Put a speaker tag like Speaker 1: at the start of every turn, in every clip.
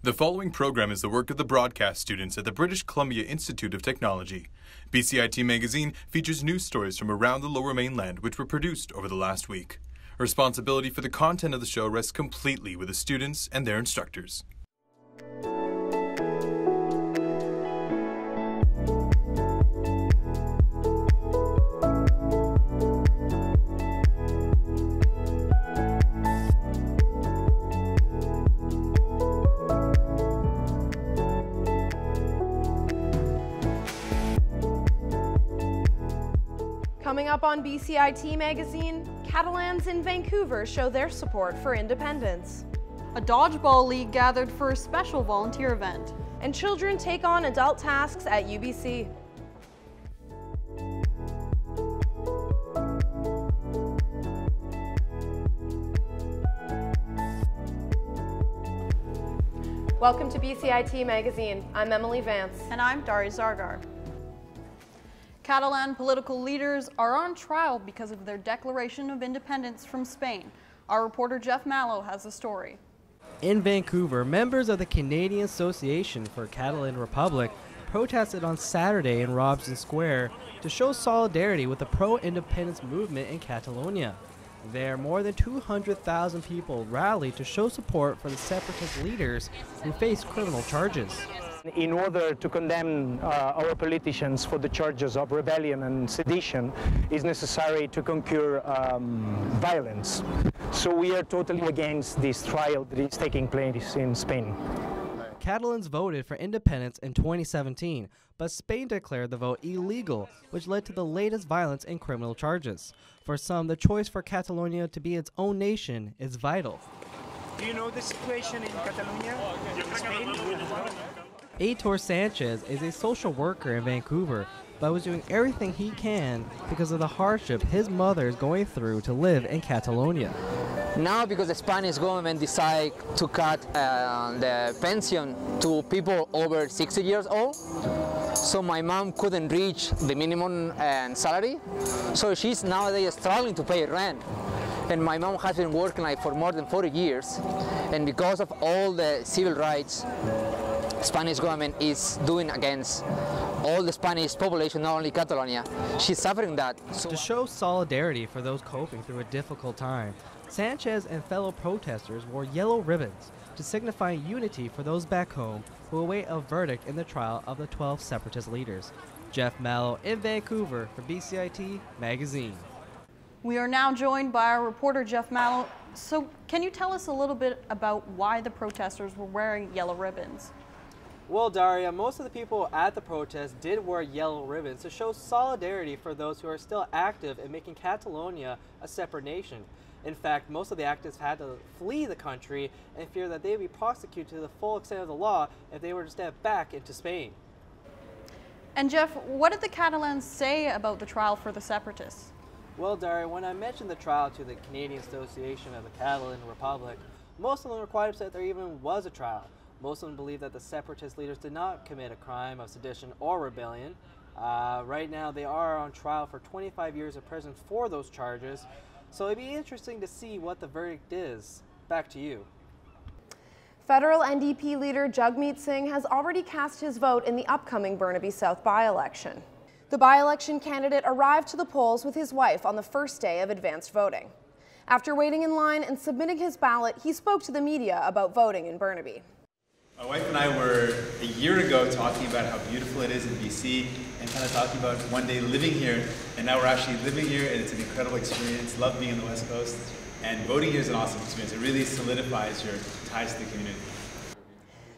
Speaker 1: The following program is the work of the broadcast students at the British Columbia Institute of Technology. BCIT Magazine features news stories from around the Lower Mainland which were produced over the last week. Responsibility for the content of the show rests completely with the students and their instructors.
Speaker 2: Coming up on BCIT Magazine, Catalans in Vancouver show their support for independence.
Speaker 3: A dodgeball league gathered for a special volunteer event.
Speaker 2: And children take on adult tasks at UBC. Welcome to BCIT Magazine. I'm Emily Vance.
Speaker 3: And I'm Dari Zargar. Catalan political leaders are on trial because of their declaration of independence from Spain. Our reporter Jeff Mallow has the story.
Speaker 4: In Vancouver, members of the Canadian Association for Catalan Republic protested on Saturday in Robson Square to show solidarity with the pro-independence movement in Catalonia. There, more than 200,000 people rallied to show support for the separatist leaders who face criminal charges.
Speaker 5: In order to condemn our politicians for the charges of rebellion and sedition, it's necessary to concur violence. So we are totally against this trial that is taking place in Spain.
Speaker 4: Catalans voted for independence in 2017, but Spain declared the vote illegal, which led to the latest violence and criminal charges. For some, the choice for Catalonia to be its own nation is vital.
Speaker 6: Do you know the situation in Catalonia, in Spain?
Speaker 4: Aitor Sanchez is a social worker in Vancouver, but was doing everything he can because of the hardship his mother is going through to live in Catalonia.
Speaker 7: Now, because the Spanish government decided to cut the pension to people over 60 years old, so my mom couldn't reach the minimum salary, so she's nowadays struggling to pay rent. And my mom has been working for more than 40 years, and because of all the civil rights Spanish government is doing against all the Spanish population, not only Catalonia, she's suffering that.
Speaker 4: To show solidarity for those coping through a difficult time, Sanchez and fellow protesters wore yellow ribbons to signify unity for those back home who await a verdict in the trial of the 12 separatist leaders. Jeff Mallow in Vancouver for BCIT Magazine.
Speaker 3: We are now joined by our reporter Jeff Mallow. So can you tell us a little bit about why the protesters were wearing yellow ribbons?
Speaker 4: Well, Daria, most of the people at the protest did wear yellow ribbons to show solidarity for those who are still active in making Catalonia a separate nation. In fact, most of the activists had to flee the country and fear that they would be prosecuted to the full extent of the law if they were to step back into Spain.
Speaker 3: And Jeff, what did the Catalans say about the trial for the separatists?
Speaker 4: Well, Daria, when I mentioned the trial to the Canadian Association of the Catalan Republic, most of them were quite upset there even was a trial. Most of them believe that the separatist leaders did not commit a crime of sedition or rebellion. Right now, they are on trial for 25 years of prison for those charges. So it'd be interesting to see what the verdict is. Back to you.
Speaker 2: Federal NDP leader Jagmeet Singh has already cast his vote in the upcoming Burnaby South by-election. The by-election candidate arrived to the polls with his wife on the first day of advanced voting. After waiting in line and submitting his ballot, he spoke to the media about voting in Burnaby.
Speaker 8: My wife and I were a year ago talking about how beautiful it is in BC and kind of talking about one day living here, and now we're actually living here and it's an incredible experience. Love being on the West Coast, and voting here is an awesome experience. It really solidifies your ties to the community.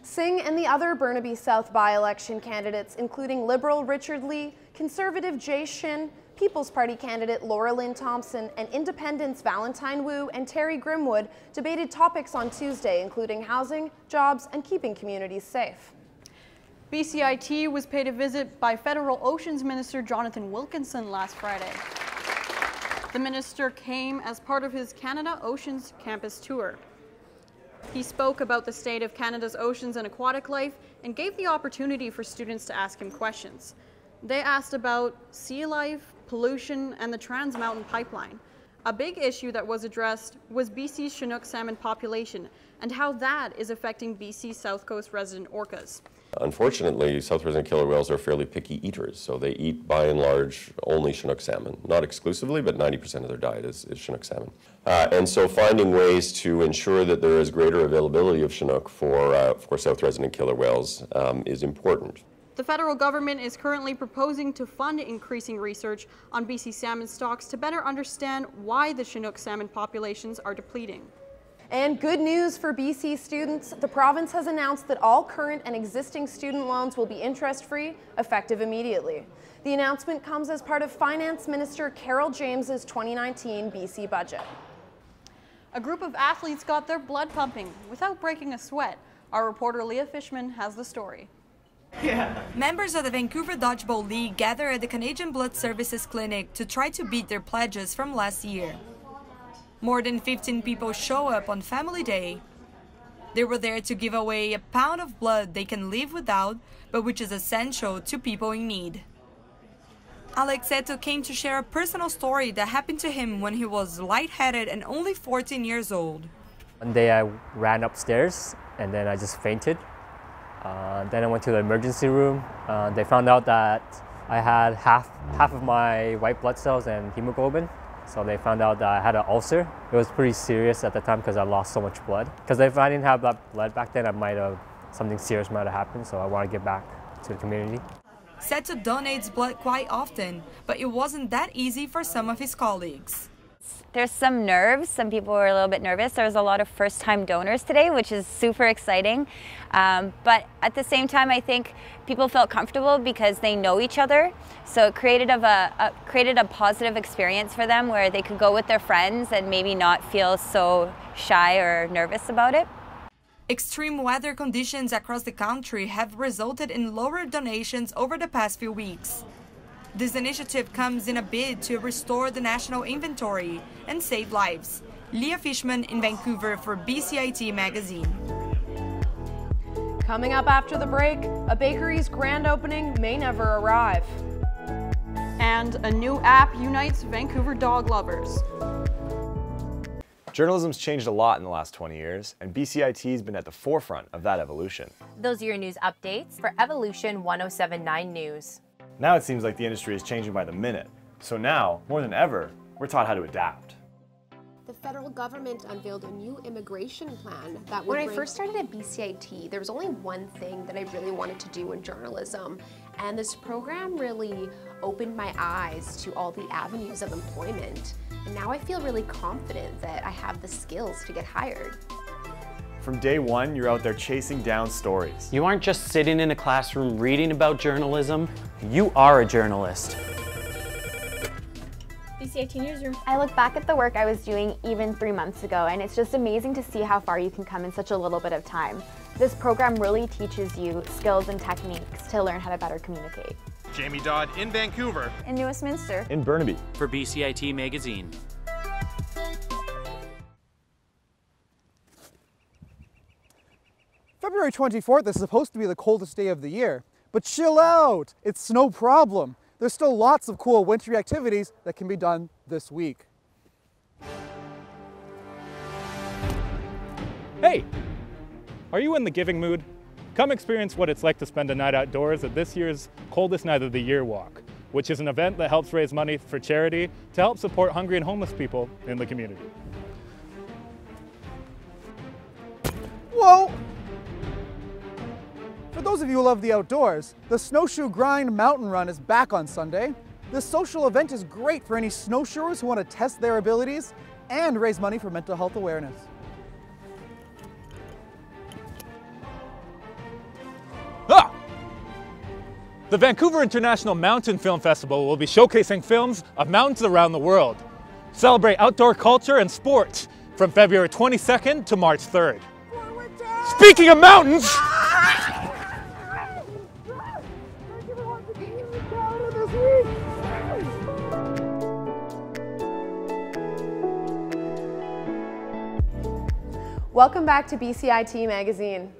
Speaker 2: Singh and the other Burnaby South by-election candidates, including Liberal Richard Lee, Conservative Jay Shin, People's Party candidate Laura Lynn Thompson, and Independents Valentine Wu and Terry Grimwood debated topics on Tuesday, including housing, jobs, and keeping communities safe.
Speaker 3: BCIT was paid a visit by Federal Oceans Minister Jonathan Wilkinson last Friday. The minister came as part of his Canada Oceans Campus Tour. He spoke about the state of Canada's oceans and aquatic life and gave the opportunity for students to ask him questions. They asked about sea life, pollution, and the Trans Mountain Pipeline. A big issue that was addressed was BC's Chinook salmon population and how that is affecting BC's South Coast resident orcas.
Speaker 9: Unfortunately, South resident killer whales are fairly picky eaters, so they eat by and large only Chinook salmon. Not exclusively, but 90% of their diet is Chinook salmon. And so finding ways to ensure that there is greater availability of Chinook for South resident killer whales is important.
Speaker 3: The federal government is currently proposing to fund increasing research on BC salmon stocks to better understand why the Chinook salmon populations are depleting.
Speaker 2: And good news for BC students, the province has announced that all current and existing student loans will be interest-free, effective immediately. The announcement comes as part of Finance Minister Carol James's 2019 BC budget.
Speaker 3: A group of athletes got their blood pumping without breaking a sweat. Our reporter Leah Fishman has the story.
Speaker 10: Members of the Vancouver Dodgeball League gather at the Canadian Blood Services Clinic to try to beat their pledges from last year. More than 15 people show up on Family Day. They were there to give away a pound of blood they can live without, but which is essential to people in need. Alex Eto came to share a personal story that happened to him when he was lightheaded and only 14 years old.
Speaker 11: One day I ran upstairs and then I just fainted. Then I went to the emergency room. They found out that I had half of my white blood cells and hemoglobin. So they found out that I had an ulcer. It was pretty serious at the time because I lost so much blood. Because if I didn't have that blood back then, something serious might have happened. So I want to get back to the community.
Speaker 10: Seto donates blood quite often, but it wasn't that easy for some of his colleagues.
Speaker 12: There's some nerves. Some people were a little bit nervous. There was a lot of first-time donors today, which is super exciting. But at the same time, I think people felt comfortable because they know each other. So it created a positive experience for them where they could go with their friends and maybe not feel so shy or nervous about it.
Speaker 10: Extreme weather conditions across the country have resulted in lower donations over the past few weeks. This initiative comes in a bid to restore the national inventory and save lives. Leah Fishman in Vancouver for BCIT Magazine.
Speaker 2: Coming up after the break, a bakery's grand opening may never arrive.
Speaker 3: And a new app unites Vancouver dog lovers.
Speaker 13: Journalism's changed a lot in the last 20 years, and BCIT's been at the forefront of that evolution.
Speaker 14: Those are your news updates for Evolution 1079 News.
Speaker 13: Now it seems like the industry is changing by the minute. So now, more than ever, we're taught how to adapt.
Speaker 15: The federal government unveiled a new immigration plan that would
Speaker 16: When I first started at BCIT, there was only one thing that I really wanted to do in journalism, and this program really opened my eyes to all the avenues of employment. And now I feel really confident that I have the skills to get hired.
Speaker 13: From day one, you're out there chasing down stories.
Speaker 17: You aren't just sitting in a classroom reading about journalism, you are a journalist.
Speaker 18: BCIT Newsroom. I look back at the work I was doing even 3 months ago, and it's just amazing to see how far you can come in such a little bit of time. This program really teaches you skills and techniques to learn how to better communicate.
Speaker 19: Jamie Dodd in Vancouver.
Speaker 18: In New Westminster.
Speaker 13: In Burnaby.
Speaker 17: For BCIT Magazine.
Speaker 20: February 24th is supposed to be the coldest day of the year, but chill out, it's no problem. There's still lots of cool wintry activities that can be done this week.
Speaker 21: Hey, are you in the giving mood? Come experience what it's like to spend a night outdoors at this year's Coldest Night of the Year Walk, which is an event that helps raise money for charity to help support hungry and homeless people in the community.
Speaker 20: Whoa! For those of you who love the outdoors, the Snowshoe Grind Mountain Run is back on Sunday. This social event is great for any snowshoers who want to test their abilities and raise money for mental health awareness.
Speaker 21: Ah! The Vancouver International Mountain Film Festival will be showcasing films of mountains around the world. Celebrate outdoor culture and sport from February 22nd to March 3rd. Speaking of mountains!
Speaker 2: Welcome back to BCIT Magazine.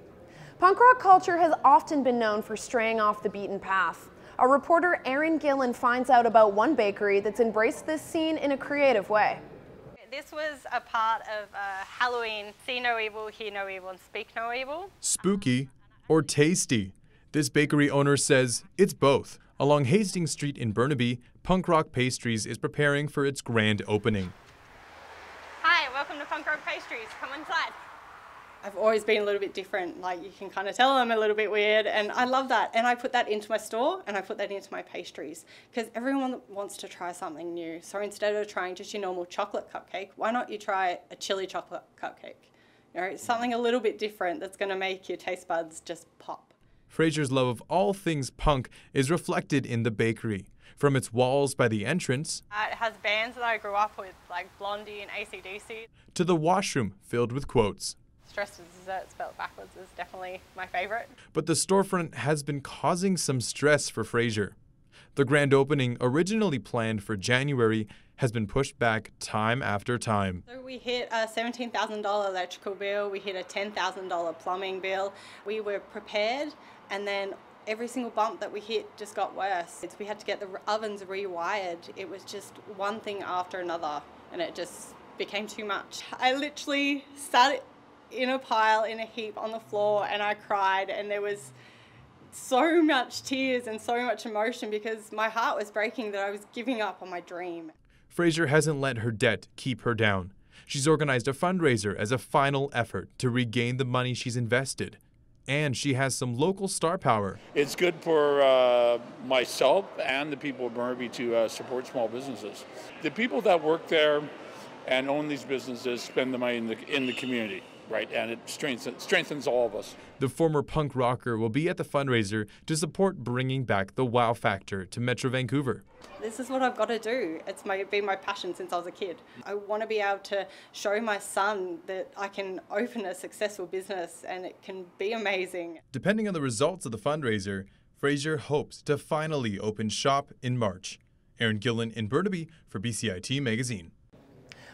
Speaker 2: Punk rock culture has often been known for straying off the beaten path. Our reporter Erin Gillen finds out about one bakery that's embraced this scene in a creative way.
Speaker 1: this was a part of Halloween, see no evil, hear no evil, and speak no evil.
Speaker 22: Spooky or tasty? This bakery owner says it's both. Along Hastings Street in Burnaby, Punk Rock Pastries is preparing for its grand opening.
Speaker 1: Hi, welcome to Punk Rock Pastries. Come inside.
Speaker 3: I've always been a little bit different, like you can kind of tell I'm a little bit weird, and I love that. And I put that into my store and I put that into my pastries because everyone wants to try something new. So instead of trying just your normal chocolate cupcake, why not you try a chili chocolate cupcake? You know, something a little bit different that's going to make your taste buds just pop.
Speaker 22: Fraser's love of all things punk is reflected in the bakery. From its walls by the entrance,
Speaker 1: It has bands that I grew up with, like Blondie and AC/DC.
Speaker 22: to the washroom filled with quotes.
Speaker 1: Stressed with dessert spelled backwards is definitely my favorite.
Speaker 22: But the storefront has been causing some stress for Fraser. The grand opening, originally planned for January, has been pushed back time after time.
Speaker 3: So we hit a $17,000 electrical bill, we hit a $10,000 plumbing bill. We were prepared, and then every single bump that we hit just got worse. We had to get the ovens rewired. It was just one thing after another, and it just became too much. I literally sat in a pile, in a heap on the floor, and I cried, and there was so much tears and so much emotion because my heart was breaking that I was giving up on my dream.
Speaker 22: Fraser hasn't let her debt keep her down. She's organized a fundraiser as a final effort to regain the money she's invested. And she has some local star power.
Speaker 23: It's good for myself and the people of Burnaby to support small businesses. The people that work there and own these businesses spend the money in the community, right? And it strengthens all of us.
Speaker 22: The former punk rocker will be at the fundraiser to support bringing back the wow factor to Metro Vancouver.
Speaker 3: This is what I've got to do. It's been my passion since I was a kid. I want to be able to show my son that I can open a successful business and it can be amazing.
Speaker 22: Depending on the results of the fundraiser, Fraser hopes to finally open shop in March. Aaron Gillen in Burnaby for BCIT Magazine.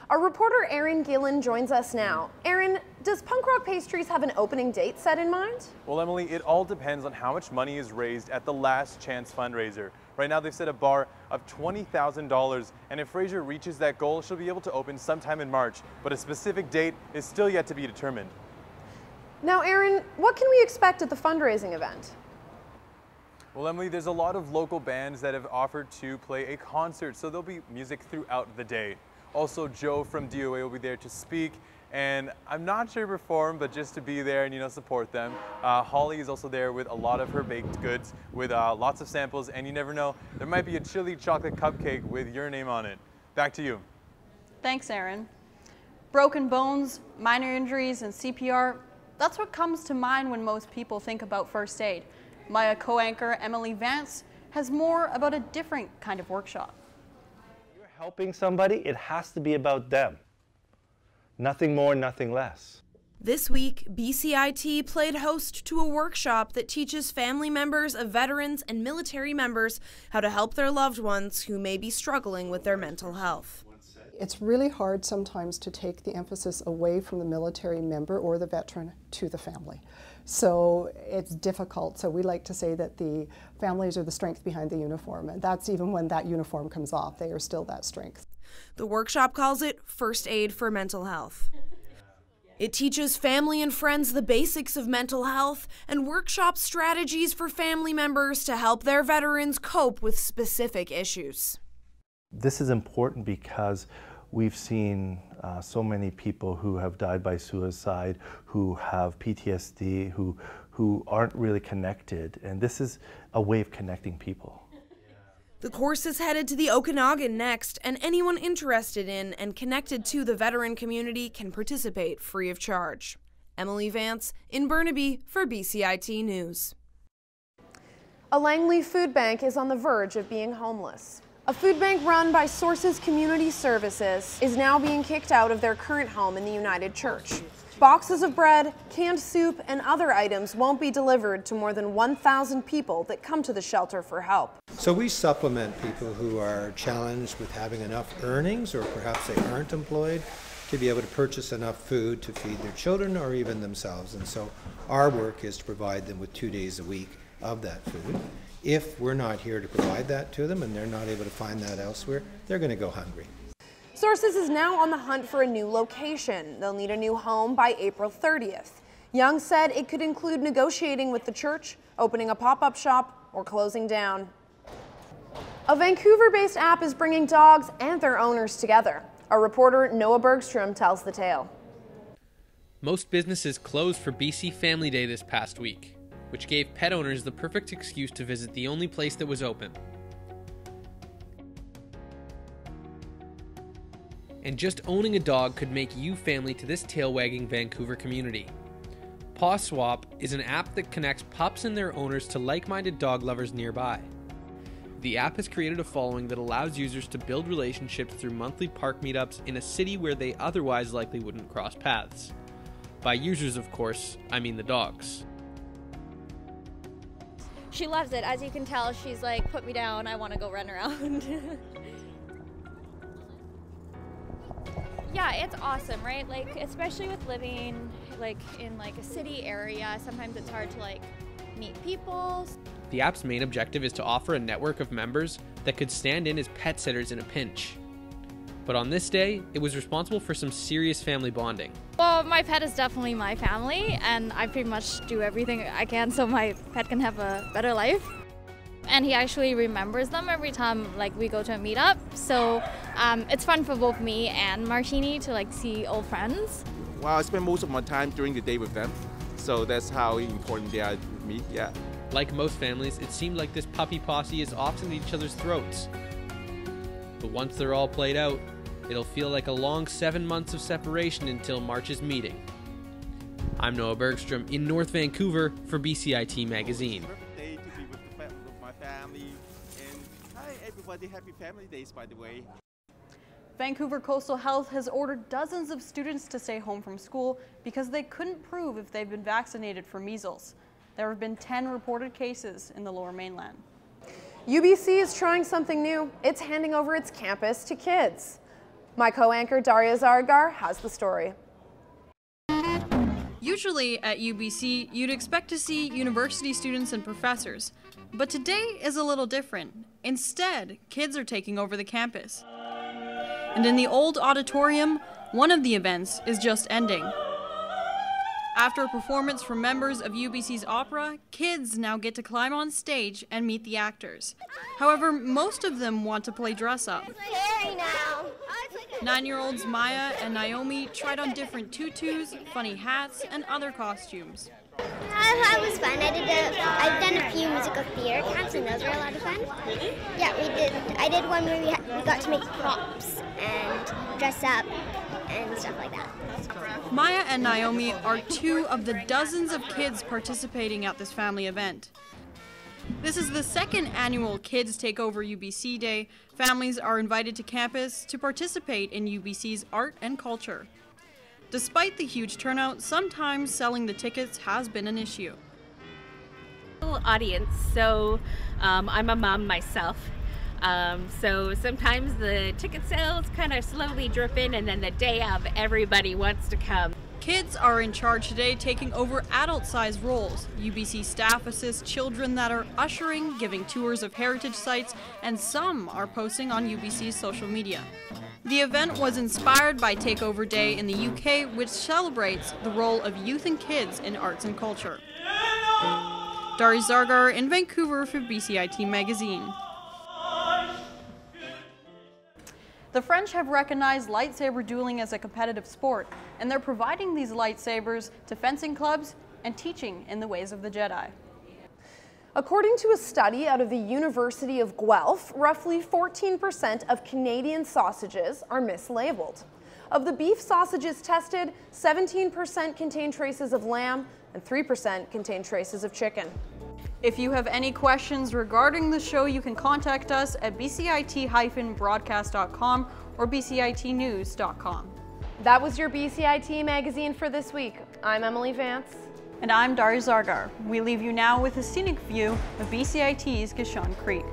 Speaker 2: Our reporter Aaron Gillen joins us now. Aaron, does Punk Rock Pastries have an opening date set in mind?
Speaker 24: Well, Emily, it all depends on how much money is raised at the Last Chance fundraiser. Right now, they've set a bar of $20,000, and if Fraser reaches that goal, she'll be able to open sometime in March, but a specific date is still yet to be determined.
Speaker 2: Now, Aaron, what can we expect at the fundraising event?
Speaker 24: Well, Emily, there's a lot of local bands that have offered to play a concert, so there'll be music throughout the day. Also, Joe from DOA will be there to speak, and I'm not sure to perform, but just to be there and, you know, support them. Holly is also there with a lot of her baked goods with lots of samples, and you never know, there might be a chili chocolate cupcake with your name on it. Back to you.
Speaker 3: Thanks, Aaron. Broken bones, minor injuries, and CPR, that's what comes to mind when most people think about first aid. My co-anchor, Emily Vance, has more about a different kind of workshop.
Speaker 25: Helping somebody, it has to be about them. Nothing more, nothing less.
Speaker 26: This week, BCIT played host to a workshop that teaches family members of veterans and military members how to help their loved ones who may be struggling with their mental health.
Speaker 27: It's really hard sometimes to take the emphasis away from the military member or the veteran to the family. So it's difficult. So we like to say that the families are the strength behind the uniform, and that's even when that uniform comes off, they are still that strength.
Speaker 26: The workshop calls it First Aid for Mental Health. It teaches family and friends the basics of mental health and workshops strategies for family members to help their veterans cope with specific issues.
Speaker 25: This is important because we've seen so many people who have died by suicide, who have PTSD, who aren't really connected, and this is a way of connecting people.
Speaker 26: The course is headed to the Okanagan next, and anyone interested in and connected to the veteran community can participate free of charge. Emily Vance in Burnaby for BCIT News.
Speaker 2: A Langley food bank is on the verge of being homeless. A food bank run by Sources Community Services is now being kicked out of their current home in the United Church. Boxes of bread, canned soup, and other items won't be delivered to more than 1,000 people that come to the shelter for help.
Speaker 28: So we supplement people who are challenged with having enough earnings, or perhaps they aren't employed, to be able to purchase enough food to feed their children or even themselves. And so our work is to provide them with 2 days a week of that food. If we're not here to provide that to them and they're not able to find that elsewhere, they're going to go hungry.
Speaker 2: Sources is now on the hunt for a new location. They'll need a new home by April 30th. Young said it could include negotiating with the church, opening a pop-up shop, or closing down. A Vancouver-based app is bringing dogs and their owners together. Our reporter Noah Bergstrom tells the tale.
Speaker 4: Most businesses closed for BC Family Day this past week, which gave pet owners the perfect excuse to visit the only place that was open. And just owning a dog could make you family to this tail-wagging Vancouver community. Paw Swap is an app that connects pups and their owners to like-minded dog lovers nearby. The app has created a following that allows users to build relationships through monthly park meetups in a city where they otherwise likely wouldn't cross paths. By users, of course, I mean the dogs.
Speaker 5: She loves it. As you can tell, she's like, put me down, I want to go run around. Yeah, it's awesome, right? Like, especially with living like in like a city area, sometimes it's hard to like meet people.
Speaker 4: The app's main objective is to offer a network of members that could stand in as pet sitters in a pinch. But on this day, it was responsible for some serious family bonding.
Speaker 5: Well, my pet is definitely my family, and I pretty much do everything I can so my pet can have a better life. And he actually remembers them every time like we go to a meetup. So it's fun for both me and Martini to like see old friends.
Speaker 6: Well, I spend most of my time during the day with them. So that's how important they are with me, yeah.
Speaker 4: Like most families, it seemed like this puppy posse is often at each other's throats. But once they're all played out, it'll feel like a long 7 months of separation until March's meeting. I'm Noah Bergstrom in North Vancouver for BCIT Magazine.
Speaker 6: Family, and hi everybody, happy Family Days, by the way.
Speaker 3: Vancouver Coastal Health has ordered dozens of students to stay home from school because they couldn't prove if they've been vaccinated for measles. There have been 10 reported cases in the Lower Mainland.
Speaker 2: UBC is trying something new. It's handing over its campus to kids. My co-anchor Daria Zargar has the story.
Speaker 3: Usually at UBC, you'd expect to see university students and professors, but today is a little different. Instead, kids are taking over the campus. And in the old auditorium, one of the events is just ending. After a performance from members of UBC's opera, kids now get to climb on stage and meet the actors. However, most of them want to play dress-up. 9-year-olds Maya and Naomi tried on different tutus, funny hats, and other costumes.
Speaker 7: It was fun. I've done a few musical theater camps, and those were a lot of fun. Yeah, we did. I did one where we got to make props and dress up and stuff like that.
Speaker 3: Maya and Naomi are 2 of the dozens of kids participating at this family event. This is the second annual Kids Take Over UBC Day. Families are invited to campus to participate in UBC's art and culture. Despite the huge turnout, sometimes selling the tickets has been an issue.
Speaker 8: Audience, so I'm a mom myself. So sometimes the ticket sales kind of slowly drip in, and then the day of, everybody wants to come.
Speaker 3: Kids are in charge today, taking over adult-sized roles. UBC staff assist children that are ushering, giving tours of heritage sites, and some are posting on UBC's social media. The event was inspired by Takeover Day in the UK, which celebrates the role of youth and kids in arts and culture. Dari Zargar in Vancouver for BCIT Magazine. The French have recognized lightsaber dueling as a competitive sport, and they're providing these lightsabers to fencing clubs and teaching in the ways of the Jedi.
Speaker 2: According to a study out of the University of Guelph, roughly 14% of Canadian sausages are mislabeled. Of the beef sausages tested, 17% contain traces of lamb and 3% contain traces of chicken.
Speaker 3: If you have any questions regarding the show, you can contact us at bcit-broadcast.com or bcitnews.com.
Speaker 2: That was your BCIT Magazine for this week. I'm Emily Vance.
Speaker 3: And I'm Dari Zargar. We leave you now with a scenic view of BCIT's Gishon Creek.